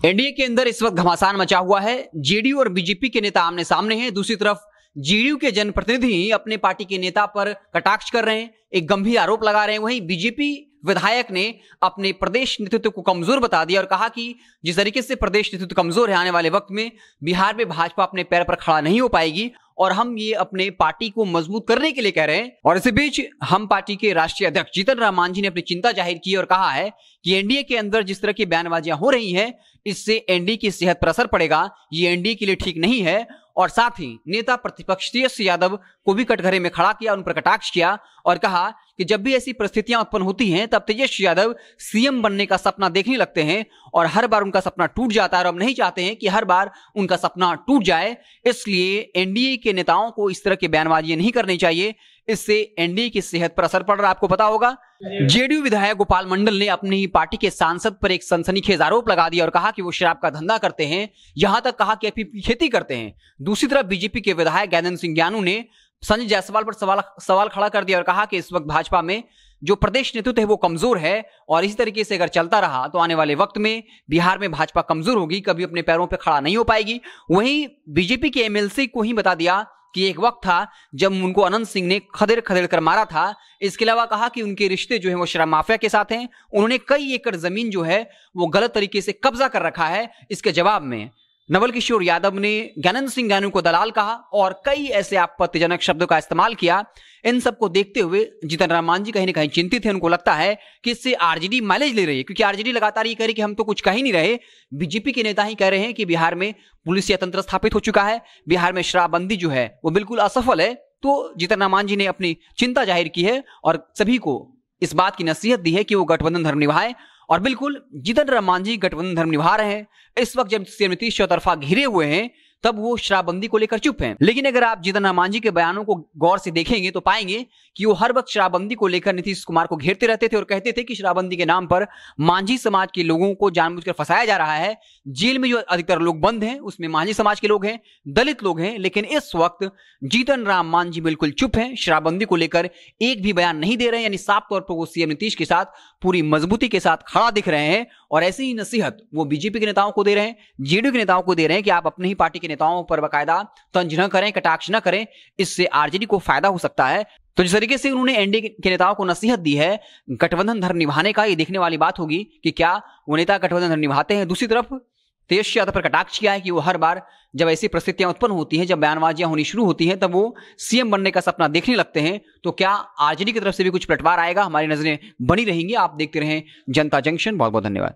NDA के अंदर इस वक्त घमासान मचा हुआ है। जेडीयू और बीजेपी के नेता आमने सामने हैं। दूसरी तरफ जेडीयू के जनप्रतिनिधि अपने पार्टी के नेता पर कटाक्ष कर रहे हैं, एक गंभीर आरोप लगा रहे हैं। वहीं बीजेपी विधायक ने अपने प्रदेश नेतृत्व को कमजोर बता दिया और कहा कि जिस तरीके से प्रदेश नेतृत्व कमजोर है, आने वाले वक्त में बिहार में भाजपा अपने पैर पर खड़ा नहीं हो पाएगी और हम ये अपने पार्टी को मजबूत करने के लिए कह रहे हैं। और इसी बीच हम पार्टी के राष्ट्रीय अध्यक्ष जीतन राम मांझी ने अपनी चिंता जाहिर की और कहा है कि एनडीए के अंदर जिस तरह की बयानबाजियां हो रही हैं, इससे एनडीए की सेहत पर असर पड़ेगा। ये एनडीए के लिए ठीक नहीं है। और साथ ही नेता प्रतिपक्ष तेजस्वी यादव को भी कटघरे में खड़ा किया, उन पर कटाक्ष किया और कहा कि जब भी ऐसी परिस्थितियां उत्पन्न होती हैं तब तेजस्वी यादव सीएम बनने का सपना देखने लगते हैं और हर बार उनका सपना टूट जाता है और हम नहीं चाहते हैं कि हर बार उनका सपना टूट जाए। इसलिए एनडीए के नेताओं को इस तरह की बयानबाजी नहीं करनी चाहिए, इससे एनडीए की सेहत पर असर पड़ रहा है। आपको पता होगा जेडीयू विधायक गोपाल मंडल ने अपनी ही पार्टी के सांसद पर एक सनसनीखेज आरोप लगा दिया और कहा कि वो शराब का धंधा करते हैं, यहां तक कहा कि अफीम की खेती करते हैं। दूसरी तरफ बीजेपी के विधायक ज्ञानेंद्र सिंह ज्ञानू ने संजय जायसवाल पर सवाल खड़ा कर दिया और कहा कि इस वक्त भाजपा में जो प्रदेश नेतृत्व है वो कमजोर है और इसी तरीके से अगर चलता रहा तो आने वाले वक्त में बिहार में भाजपा कमजोर होगी, कभी अपने पैरों पर खड़ा नहीं हो पाएगी। वहीं बीजेपी के एमएलसी को ही बता दिया कि एक वक्त था जब उनको अनंत सिंह ने खदेड़ खदेड़ कर मारा था। इसके अलावा कहा कि उनके रिश्ते जो है वो शराब माफिया के साथ हैं, उन्होंने कई एकड़ जमीन जो है वो गलत तरीके से कब्जा कर रखा है। इसके जवाब में नवल किशोर यादव ने ज्ञानेंद्र सिंह ज्ञानू को दलाल कहा और कई ऐसे आपत्तिजनक शब्दों का इस्तेमाल किया। इन सबको देखते हुए जीतन राम मांझी कहीं ना कहीं चिंतित है। उनको लगता है कि इससे आरजेडी माइलेज ले रही है, क्योंकि आरजेडी लगातार ये कह रही है कि हम तो कुछ कह ही नहीं रहे। बीजेपी के नेता ही कह रहे हैं कि बिहार में पुलिस तंत्र स्थापित हो चुका है, बिहार में शराबबंदी जो है वो बिल्कुल असफल है। तो जीतन राम मांझी ने अपनी चिंता जाहिर की है और सभी को इस बात की नसीहत दी है कि वो गठबंधन धर्म निभाए। और बिल्कुल जीतन राम मांझी गठबंधन धर्म निभा रहे हैं। इस वक्त जब सीएम नीतीश चौतरफा घिरे हुए हैं तब वो शराबबंदी को लेकर चुप हैं। लेकिन अगर आप जीतन राम मांझी के बयानों को गौर से देखेंगे तो पाएंगे कि वो हर वक्त शराबबंदी को लेकर नीतीश कुमार को घेरते रहते थे और कहते थे कि शराबबंदी के नाम पर मांझी समाज के लोगों को जानबूझकर फंसाया जा रहा है। जेल में जो अधिकतर लोग बंद हैं उसमें मांझी समाज के लोग हैं, दलित लोग हैं। लेकिन इस वक्त जीतन राम मांझी बिल्कुल चुप हैं, शराबबंदी को लेकर एक भी बयान नहीं दे रहे हैं। यानी साफ तौर पर वो सीएम नीतीश के साथ पूरी मजबूती के साथ खड़ा दिख रहे हैं और ऐसी ही नसीहत वो बीजेपी के नेताओं को दे रहे हैं, जेडीयू के नेताओं को दे रहे हैं कि आप अपनी ही पार्टी के नेताओं पर बाकायदा तंज न करें, कटाक्ष न करें, इससे आरजेडी को फायदा हो सकता है। तो जिस तरीके से उन्होंने एनडीए के नेताओं को नसीहत दी है गठबंधन धर्म निभाने का, ये देखने वाली बात होगी कि क्या वो नेता गठबंधन धर्म निभाते हैं। दूसरी तरफ तेजस्वी यादव पर कटाक्ष किया है कि वो हर बार जब ऐसी परिस्थितियां उत्पन्न होती हैं, जब बयानबाजियां होनी शुरू होती हैं, तब वो सीएम बनने का सपना देखने लगते हैं। तो क्या आरजेडी की तरफ से भी कुछ पलटवार आएगा? हमारी नजरें बनी रहेंगी। आप देखते रहें जनता जंक्शन। बहुत बहुत धन्यवाद।